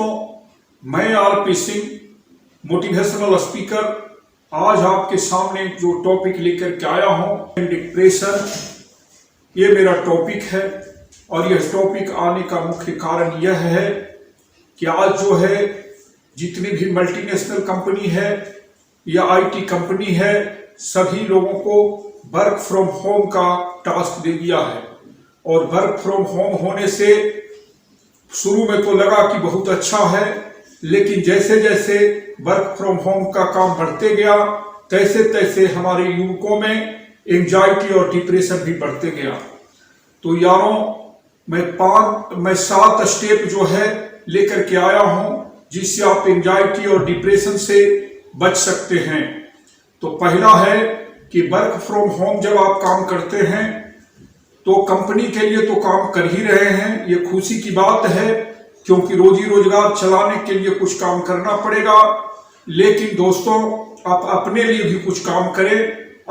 दोस्तों, मैं RP Singh motivational speaker आज आपके सामने जो टॉपिक लेकर के आया हूं, डिप्रेशन, ये मेरा टॉपिक है। और यह टॉपिक आने का मुख्य कारण यह है कि आज जो है जितनी भी मल्टीनेशनल कंपनी है या आईटी कंपनी है, सभी लोगों को वर्क फ्रॉम होम का टास्क दे दिया है। और वर्क फ्रॉम होम होने से शुरू में तो लगा कि बहुत अच्छा है, लेकिन जैसे जैसे वर्क फ्रॉम होम का काम बढ़ते गया तैसे तैसे हमारे युवकों में एंजाइटी और डिप्रेशन भी बढ़ते गया। तो यारों, मैं 7 स्टेप जो है लेकर के आया हूं जिससे आप एंजाइटी और डिप्रेशन से बच सकते हैं। तो पहला है कि वर्क फ्रॉम होम जब आप काम करते हैं तो कंपनी के लिए तो काम कर ही रहे हैं, ये खुशी की बात है, क्योंकि रोजी रोजगार चलाने के लिए कुछ काम करना पड़ेगा। लेकिन दोस्तों, आप अपने लिए भी कुछ काम करें,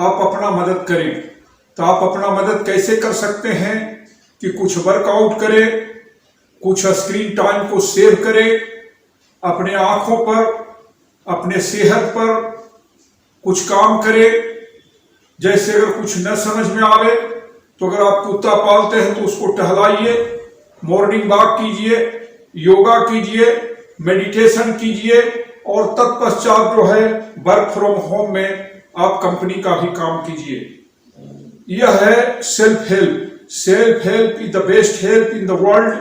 आप अपना मदद करें। तो आप अपना मदद कैसे कर सकते हैं कि कुछ वर्कआउट करें, कुछ स्क्रीन टाइम को सेव करें, अपने आंखों पर, अपने सेहत पर कुछ काम करें। जैसे अगर कुछ न समझ में आवे तो अगर आप कुत्ता पालते हैं तो उसको टहलाइए, मॉर्निंग वॉक कीजिए, योगा कीजिए, मेडिटेशन कीजिए और तत्पश्चात जो है वर्क फ्रॉम होम में आप कंपनी का भी काम कीजिए। यह है self help. Self help is the best help in the world.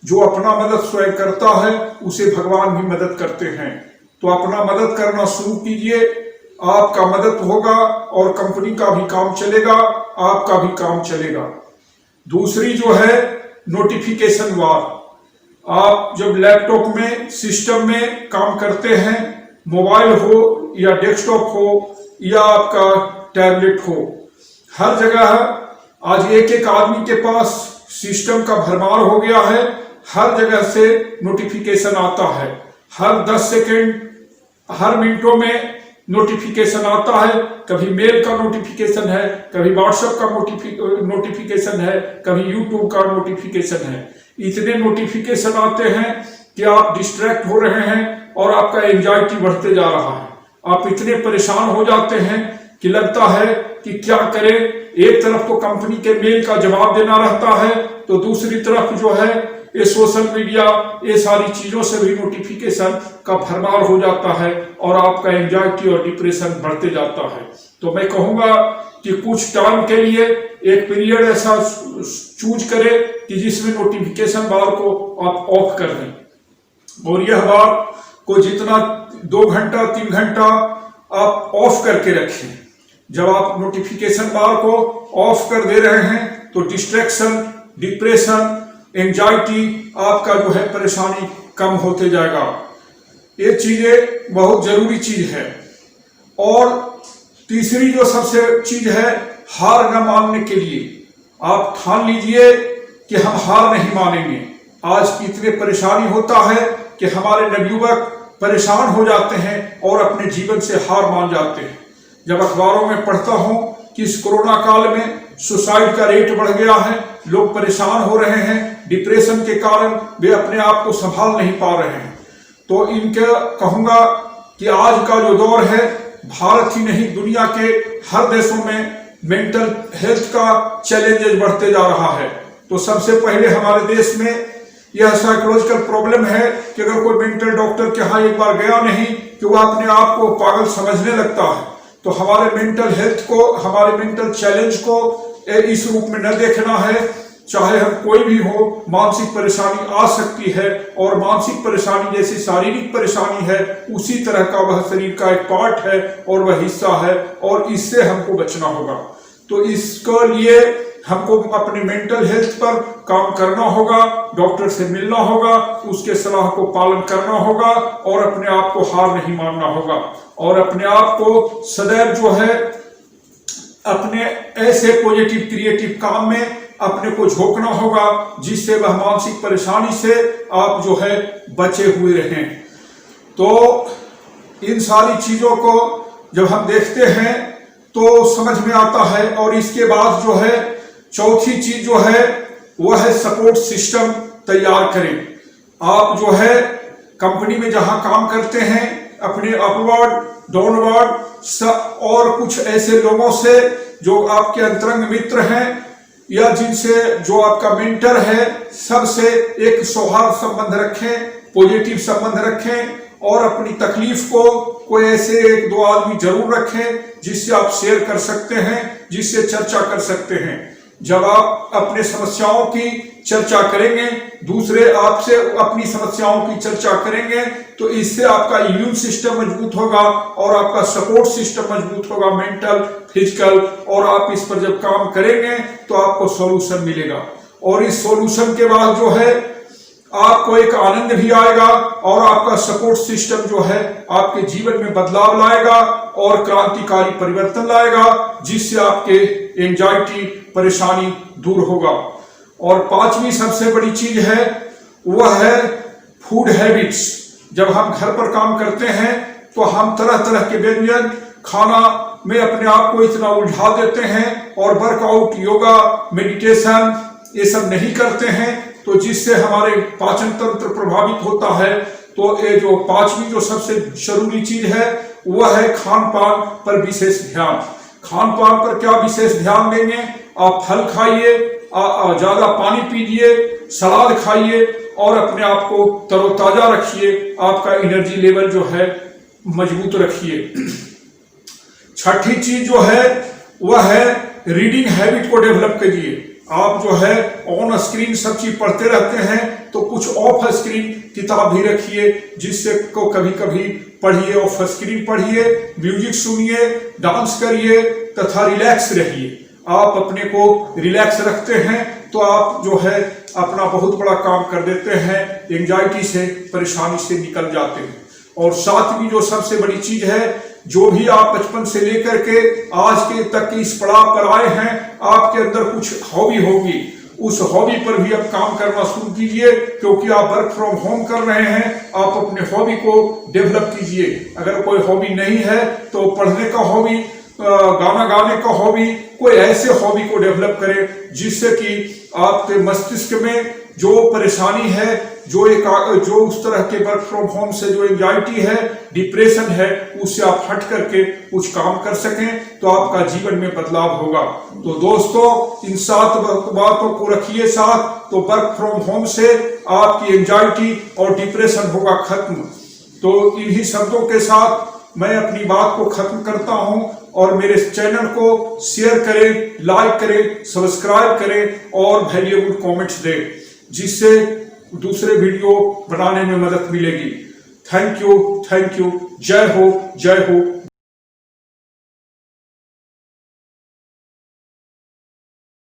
जो अपना मदद स्वयं करता है उसे भगवान भी मदद करते हैं। तो अपना मदद करना शुरू कीजिए, आपका मदद होगा और कंपनी का भी काम चलेगा, आपका भी काम चलेगा। दूसरी जो है नोटिफिकेशन वार। आप जब लैपटॉप में, सिस्टम में काम करते हैं, मोबाइल हो या डेस्कटॉप हो या आपका टैबलेट हो, हर जगह आज एक आदमी के पास सिस्टम का भरमार हो गया है। हर जगह से नोटिफिकेशन आता है, हर 10 सेकेंड, हर मिनटों में नोटिफिकेशन आता है। कभी मेल का नोटिफिकेशन है, कभी व्हाट्सएप का नोटिफिकेशन है, कभी यूट्यूब का नोटिफिकेशन है। इतने नोटिफिकेशन आते हैं कि आप डिस्ट्रैक्ट हो रहे हैं और आपका एंजाइटी बढ़ते जा रहा है। आप इतने परेशान हो जाते हैं कि लगता है कि क्या करें। एक तरफ तो कंपनी के मेल का जवाब देना रहता है, तो दूसरी तरफ जो है ये सोशल मीडिया, ये सारी चीजों से भी नोटिफिकेशन का भरमार हो जाता है और आपका एंजाइटी और डिप्रेशन बढ़ते जाता है। तो मैं कहूंगा कि कुछ टाइम के लिए एक पीरियड ऐसा चूज करें कि जिसमें नोटिफिकेशन बार को आप ऑफ कर दें। और यह बार को जितना 2 घंटा 3 घंटा आप ऑफ करके रखें। जब आप नोटिफिकेशन बार को ऑफ कर दे रहे हैं तो डिस्ट्रैक्शन, डिप्रेशन, एंजाइटी, आपका जो है परेशानी कम होते जाएगा। ये चीजें बहुत जरूरी चीज है। और तीसरी जो सबसे चीज है, हार न मानने के लिए आप ठान लीजिए कि हम हार नहीं मानेंगे। आज इतने परेशानी होता है कि हमारे नवयुवक परेशान हो जाते हैं और अपने जीवन से हार मान जाते हैं। जब अखबारों में पढ़ता हूं कि इस कोरोना काल में सुसाइड का रेट बढ़ गया है, लोग परेशान हो रहे हैं, डिप्रेशन के कारण वे अपने आप को संभाल नहीं पा रहे हैं। तो इनका कहूंगा कि आज का जो दौर है, भारत ही नहीं दुनिया के हर देशों में मेंटल हेल्थ का चैलेंजेस बढ़ते जा रहा है। तो सबसे पहले हमारे देश में यह साइकोलॉजिकल प्रॉब्लम है कि अगर कोई मेंटल डॉक्टर के यहाँ एक बार गया नहीं कि वह अपने आप को पागल समझने लगता है। तो हमारे मेंटल हेल्थ को, हमारे मेंटल चैलेंज को इस रूप में न देखना है। चाहे हम कोई भी हो, मानसिक परेशानी आ सकती है और मानसिक परेशानी जैसी शारीरिक परेशानी है उसी तरह का वह शरीर का एक पार्ट है और वह हिस्सा है और इससे हमको बचना होगा। तो इसके लिए हमको अपने मेंटल हेल्थ पर काम करना होगा, डॉक्टर से मिलना होगा, उसके सलाह को पालन करना होगा और अपने आप को हार नहीं मानना होगा। और अपने आप को सदैव जो है अपने ऐसे पॉजिटिव क्रिएटिव काम में अपने को झोंकना होगा जिससे वह मानसिक परेशानी से आप जो है बचे हुए रहें। तो इन सारी चीजों को जब हम देखते हैं तो समझ में आता है। और इसके बाद जो है चौथी चीज जो है वह है सपोर्ट सिस्टम तैयार करें। आप जो है कंपनी में जहां काम करते हैं, अपने अपवर्ड डाउनवर्ड और कुछ ऐसे लोगों से जो आपके अंतरंग मित्र हैं या जिनसे जो आपका मेंटर है, सबसे एक सौहार्द संबंध रखें, पॉजिटिव संबंध रखें और अपनी तकलीफ को कोई ऐसे एक दो आदमी जरूर रखें जिससे आप शेयर कर सकते हैं, जिससे चर्चा कर सकते हैं। जब आप अपने समस्याओं की चर्चा करेंगे, दूसरे आपसे अपनी समस्याओं की चर्चा करेंगे, तो इससे आपका इम्यून सिस्टम मजबूत होगा और आपका सपोर्ट सिस्टम मजबूत होगा, मेंटल, फिजिकल, और आप इस पर जब काम करेंगे तो आपको सॉल्यूशन मिलेगा। और इस सॉल्यूशन के बाद जो है आपको एक आनंद भी आएगा और आपका सपोर्ट सिस्टम जो है आपके जीवन में बदलाव लाएगा और क्रांतिकारी परिवर्तन लाएगा, जिससे आपके एंजाइटी, परेशानी दूर होगा। और पांचवी सबसे बड़ी चीज है वह है फूड हैबिट्स। जब हम घर पर काम करते हैं तो हम तरह तरह के व्यंजन खाना में अपने आप को इतना उलझा देते हैं और वर्कआउट, योगा, मेडिटेशन ये सब नहीं करते हैं, तो जिससे हमारे पाचन तंत्र प्रभावित होता है। तो ये जो पांचवी जो सबसे जरूरी चीज है वह है खान पान पर विशेष ध्यान। खान पान पर क्या विशेष ध्यान देंगे? आप फल खाइए, ज्यादा पानी पीजिए, सलाद खाइए और अपने आप को तरोताजा रखिए, आपका एनर्जी लेवल जो है मजबूत रखिए। छठी चीज जो है वह है रीडिंग हैबिट को डेवलप करिए। आप जो है ऑन स्क्रीन सब चीज पढ़ते रहते हैं, तो कुछ ऑफ स्क्रीन किताब भी रखिए, जिससे को कभी कभी पढ़िए, ऑफ स्क्रीन पढ़िए, म्यूजिक सुनिए, डांस करिए तथा रिलैक्स रहिए। आप अपने को रिलैक्स रखते हैं तो आप जो है अपना बहुत बड़ा काम कर देते हैं, एंजाइटी से, परेशानी से निकल जाते हैं। और सातवीं जो सबसे बड़ी चीज है, जो भी आप बचपन से लेकर के आज के तक की इस पड़ाव पर आए हैं, आपके अंदर कुछ हॉबी होगी, उस हॉबी पर भी आप काम करना शुरू कीजिए, क्योंकि आप वर्क फ्रॉम होम कर रहे हैं। आप अपने हॉबी को डेवलप कीजिए। अगर कोई हॉबी नहीं है तो पढ़ने का हॉबी, गाना गाने का हॉबी, कोई ऐसे हॉबी को डेवलप करें जिससे कि आपके मस्तिष्क में जो परेशानी है, जो उस तरह के वर्क फ्रॉम होम से जो एंजाइटी है, डिप्रेशन है, उससे आप हट करके कुछ काम कर सकें, तो आपका जीवन में बदलाव होगा। तो दोस्तों, इन 7 बातों को रखिए साथ, तो वर्क फ्रॉम होम से आपकी एंजाइटी और डिप्रेशन होगा खत्म। तो इन्हीं शब्दों के साथ मैं अपनी बात को खत्म करता हूं और मेरे चैनल को शेयर करें, लाइक करें, सब्सक्राइब करें और वैल्यूएबल कमेंट्स दें, जिससे दूसरे वीडियो बनाने में मदद मिलेगी। थैंक यू, जय हो, जय हो।